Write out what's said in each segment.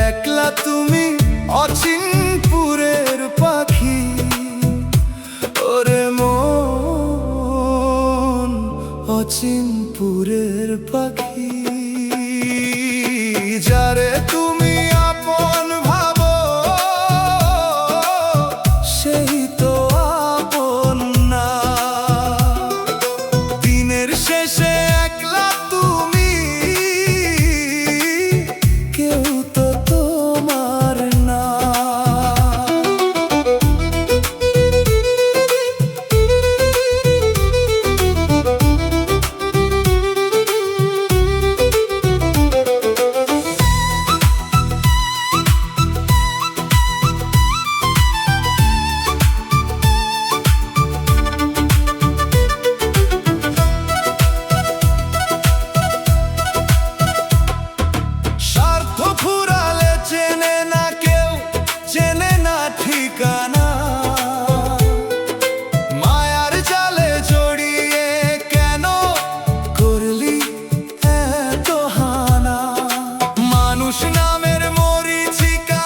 একলা তুমি অচিনপুরের পাখি, ওরে মন অচিনপুরের পাখি। যারে তুমি আপন ভাবো সেই তো আপন না। দিনের শেষে একলা তুমি, কেউ তো তোমার না। স্বার্থ ফুরালে চেনে না কেউ, চেনে না ঠিকানা। মায়ার জালে জড়িয়ে কেন করলি এত হানা? মানুষ নামের মরিচিকা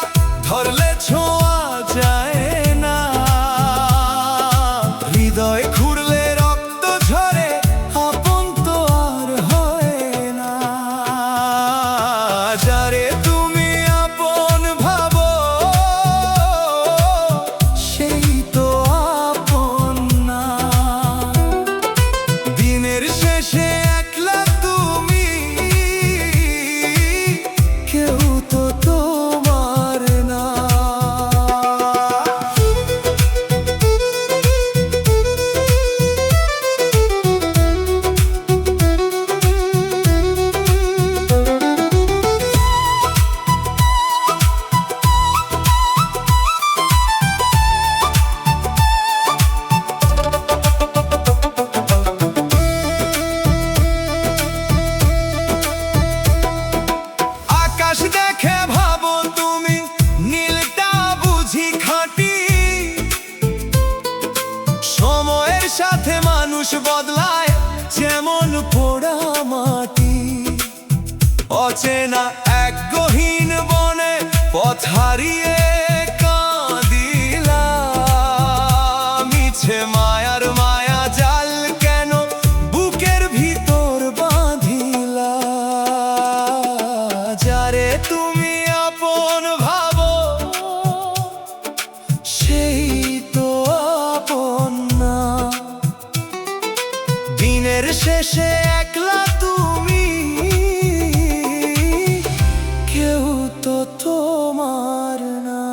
ধরলে ছোঁয়া যায় না। হৃদয় খুঁড়লে রক্ত ঝরে, আপন তো আর হয় না। যারে তুমি আপন ভাবো সেই তো আপন না। দিনের শেষে একলা তুমি, কেউ তো তোমার না। আকাশ দেখে ভাবো তুমি, নীলটা বুঝি খাঁটি। সময়ের সাথে মানুষ বদলায় যেমন পোড়া মাটি। অচেনা এক গহীন বনে পথ হারিয়ে কাঁদিলাম। মিছে মায়ার মায়া জাল কেন বুকের ভিতর বাঁধিলা? যারে তুমি আপন ভাবো সেই তো আপন না। দিনের শেষে একলা তুমি, কেউ তো তোমার না।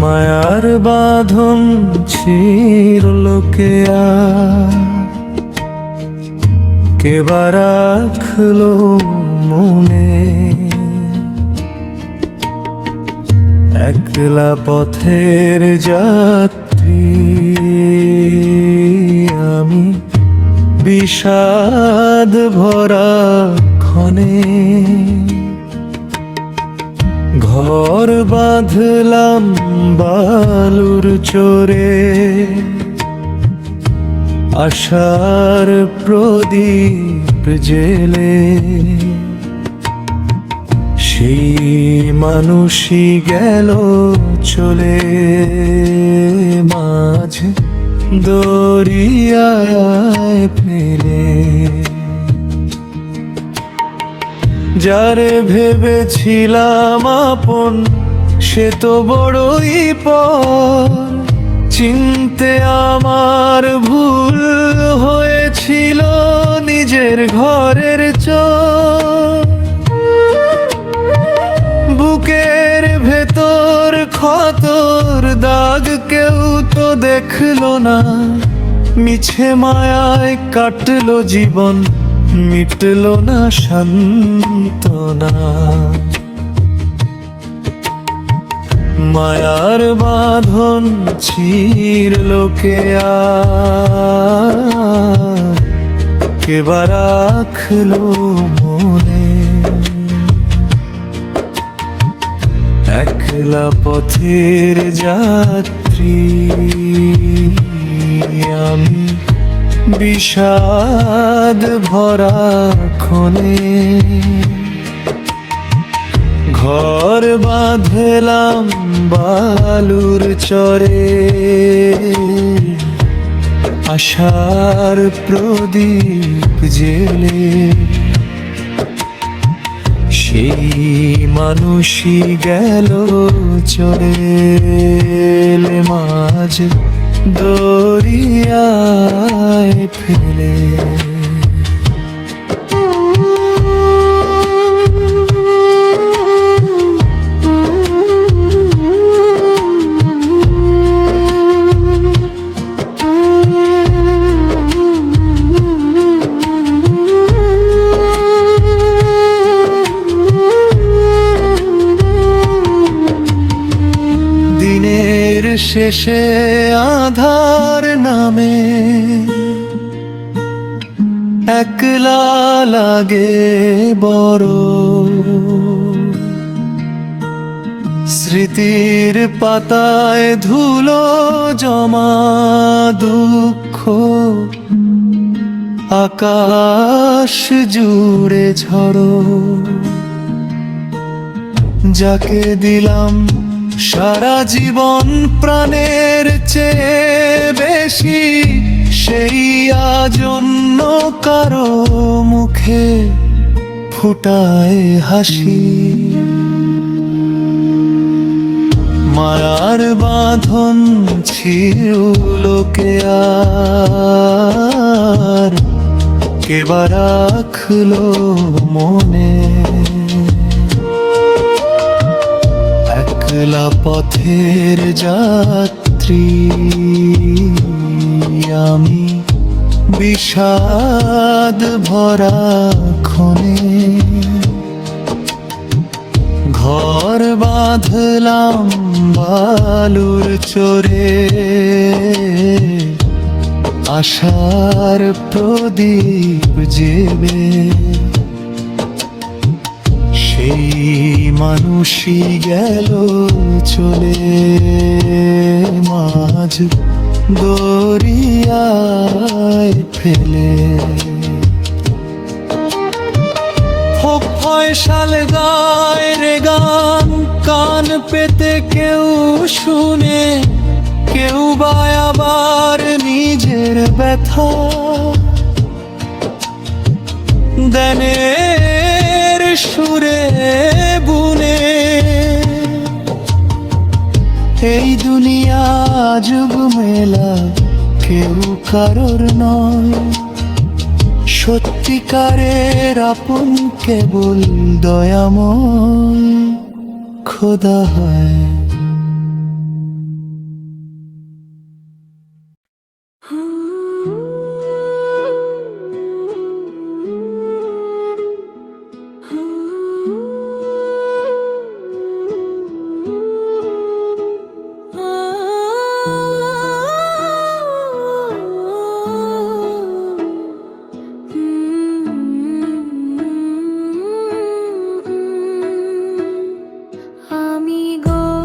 মায়ার বাঁধন ছিঁড়লো কে আর, কে বা রাখলো মনে? একলা পথের যাত্রী আমি, বিষাদ ভরা ক্ষণে। ঘর বাঁধলাম বালুর চরে, আশার প্রদীপ জেলে। সেই মানুষই গেল চলে মাঝ দরিয়ায় ফেলে। যারে ভেবেছিলাম আপন সে তো বড়ই পর। চিনতে আমার ভুল হয়েছিল নিজের ঘরের চোর। বুকের ভেতর ক্ষতর দাগ কেউ তো দেখলো না। মিছে মায়ায় কাটলো জীবন, মিটলো না সান্ত্বনা। মায়ার বাঁধন ছিঁড়ল কে আর কেবা রাখলো মনে। একলা পথের যাত্রী আমি, বিষাদ ভরা ক্ষণে ঘর বাঁধলাম বালুর চরে। আশার প্রদীপ জেলে সেই মানুষই গেল চলে মাঝ দরিয়ায় ফেলে। দিনের শেষে আধার নামে একলা লাগে বড়। স্মৃতির পাতায় ধুলো জমা দুঃখ, আকাশ জুড়ে ঝড়ো। যাকে দিলাম সারা জীবন প্রাণের চেয়ে বেশি, সেই আজ অন্য কারো মুখে ফুটায় হাসি। মায়ার বাঁধন ছিঁড়ল কে আর কেবা রাখলো মনে। একলা পথের যাত্রী আমি, বিষাদ ভরা ক্ষণে ঘর বাঁধলাম বালুর চরে। আশার প্রদীপ জেবে সেই মানুষই গেল চলে মাঝ দরিয়ায় ফেলে। হোক ফয়সাল গায় রে গান, কান পেতে কেউ শুনে, কেউ বা আবার নিজের ব্যথা দেনের সুরে বুনে। এই দুনিয়া যুগ মেলা কেউ কারোর নয়, সত্যিকারের আপন কেবল দয়াময় খোদা হয়। আমি গো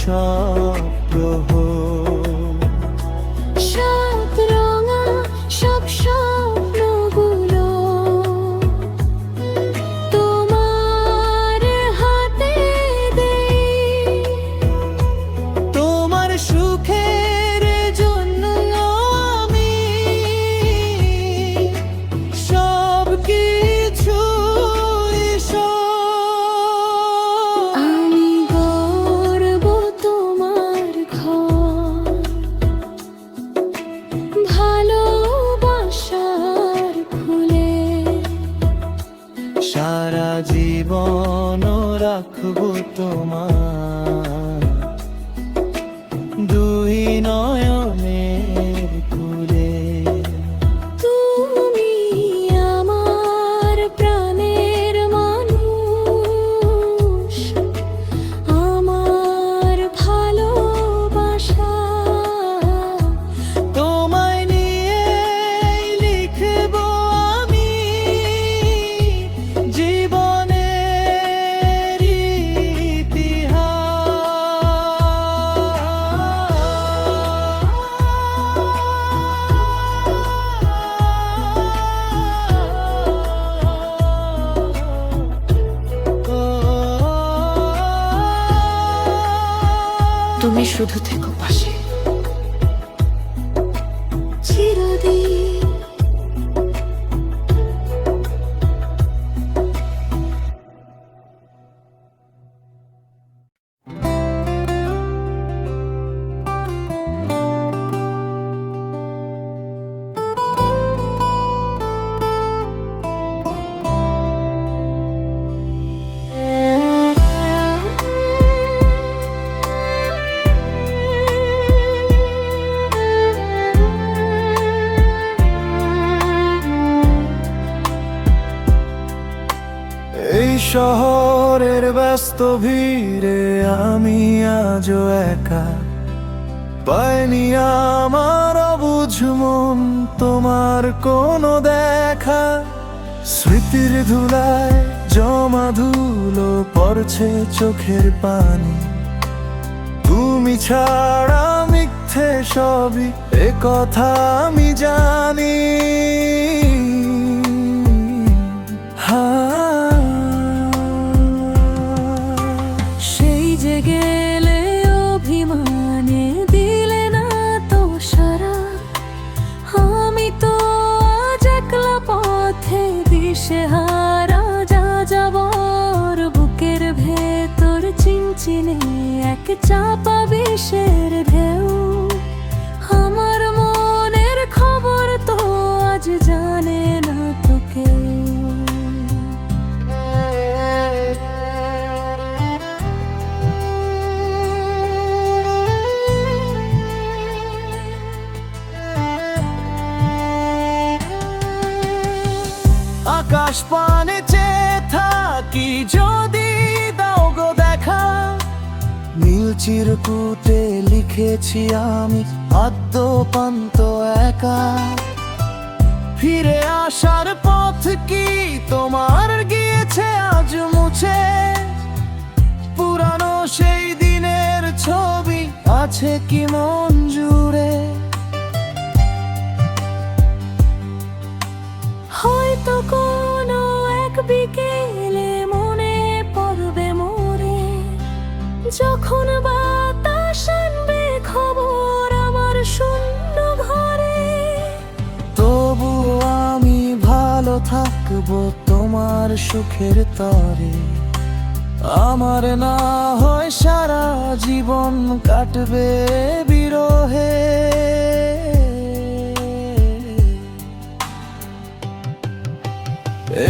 সব প্রহর। সাত রঙা সব স্বপ্নগুলো তোমার হাতে দেই, তোমার সুখের জন্য আমি সব কিছু আমি গড়ব তোমার ঘর, ভালোবাসার ফুলে সারা জীবন রাখবো তোমার দুই নয়নের কুলে। তুমি আমার প্রাণের মানুষ, আমার ভালোবাসা তোমায় নিয়ে লিখবো আমি জীবনের ইতিহাস। তুমি শুধু থেকো পাশে চিরদিন। এই শহরের ব্যস্ত ভিড়ে আমি আজও একা, পাইনি আমার অবুঝ মন তোমার কোনো দেখা। স্মৃতির ধুলায় জমা ধুলো পড়ছে চোখের পানি, তুমি ছাড়া মিথ্যে সবই এ কথা আমি জানি। সেই যে গেলে অভিমানে দিলে না তো সারা, আমি তো আজ একলা পথে দিশেহারা। যা যাবর বুকের ভেতর চিনচিনে এক চাপা বিষের ঢেউ, আমার মনের খবর তো আজ জানে না তো কেউ। আকাশ পানে চেয়ে থাকি যদি দাও গো দেখা, নীল চিরকুটে লিখেছি আমি আদ্যপান্ত একা। ফিরে আসার পথ কি তোমার গিয়েছে আজ মুছে, পুরানো সেই দিনের ছবি আছে কি মন জুড়ে। হয়তো কোনো এক বিকেলে মনে পড়বে মোরে, যখন বাতাস আনবে খবর আমার শূন্য ঘরে। তবু আমি ভালো থাকবো তোমার সুখের তরে, আমার না হয় সারা জীবন কাটবে বিরহে।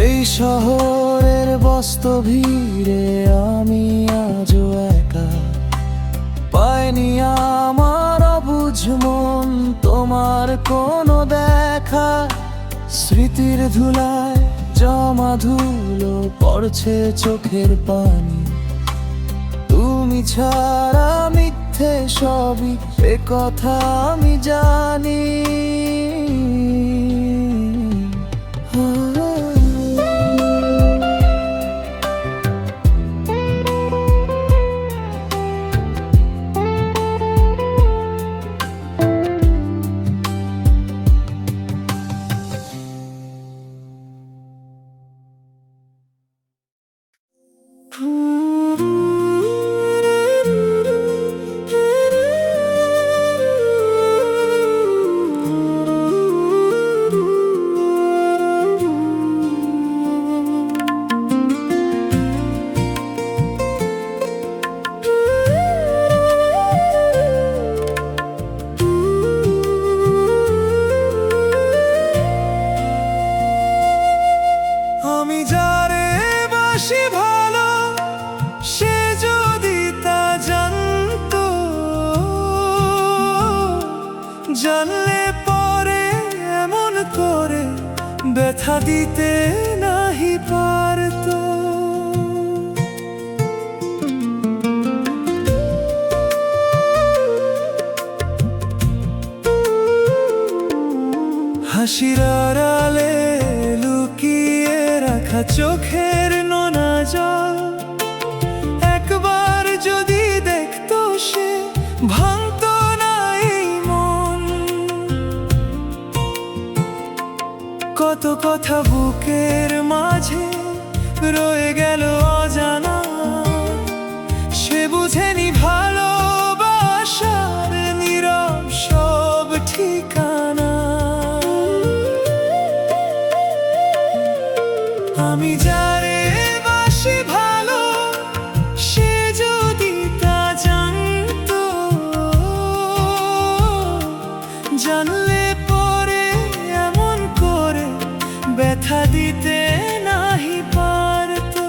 এই শহরের ব্যস্ত ভিড়ে আমি আজও একা, পাইনি আমার অবুঝ মন তোমার কোনো দেখা। স্মৃতির ধুলায় জমা ধুলো পড়ছে চোখের পানি, তুমি ছাড়া মিথ্যে সবই এ কথা আমি জানি। জানলে পরে এমন করে ব্যথা দিতে নাহি পারতো। হাসির আড়ালে লুকিয়ে রাখা চোখের নোনা জল একবার যদি দেখতো সে ভাঙতো না এই মন। কত কথা বুকের মাঝে রয়ে গেল অজানা, সে বুঝেনি ভালোবাসার নীরব সব ঠিকানা। আমি যারে বাসি ভালো সে যদি তা জানতো, জানলে পরে এমন করে ব্যথা দিতে নাহি পারতো।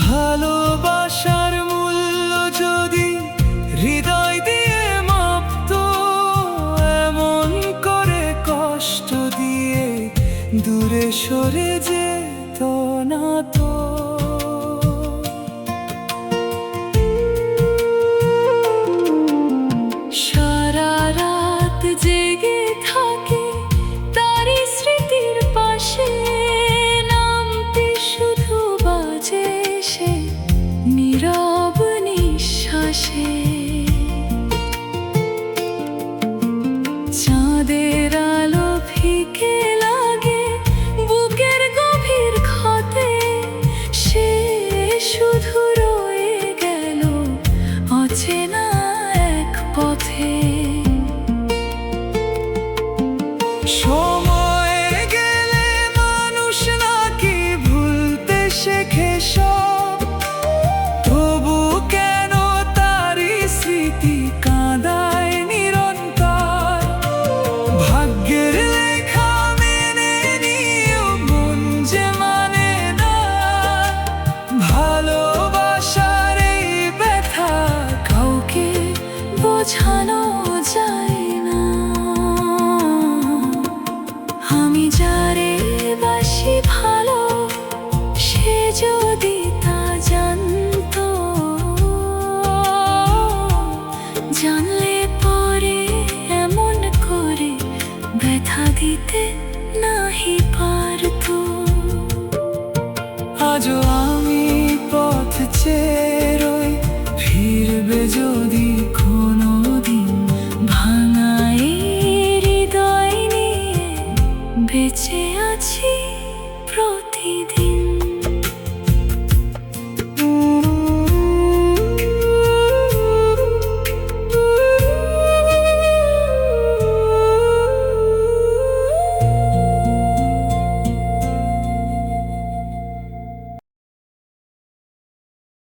ভালোবাসার মূল্য যদি হৃদয় দিয়ে মাপতো, এমন করে কষ্ট দিয়ে দূরে সরে যেত না তো। সারা রাত জেগে থাকে তারি স্মৃতির পাশে, নামতে শুধু বাজে সে নীরব নিঃশ্বাসে। চাঁদের আলো ফিকে লাগে বুকের গভীর ক্ষতে, সে শুধু রয়ে গেল অচেনা এক পথে। সময় গেলে মানুষ নাকি ভুলতে শেখে সব, তবু কেন তারি স্মৃতি কাঁদায় নিরন্তর। ভাগ্যের লেখা মেনে নিয়েও মন যে মানে না, ভালোবাসার এই ব্যথা কাউকে বোঝানো যায় না। আমি যারে বাসি ভালো সে যদি তা জানতো, জানলে পরে এমন করে ব্যথা দিতে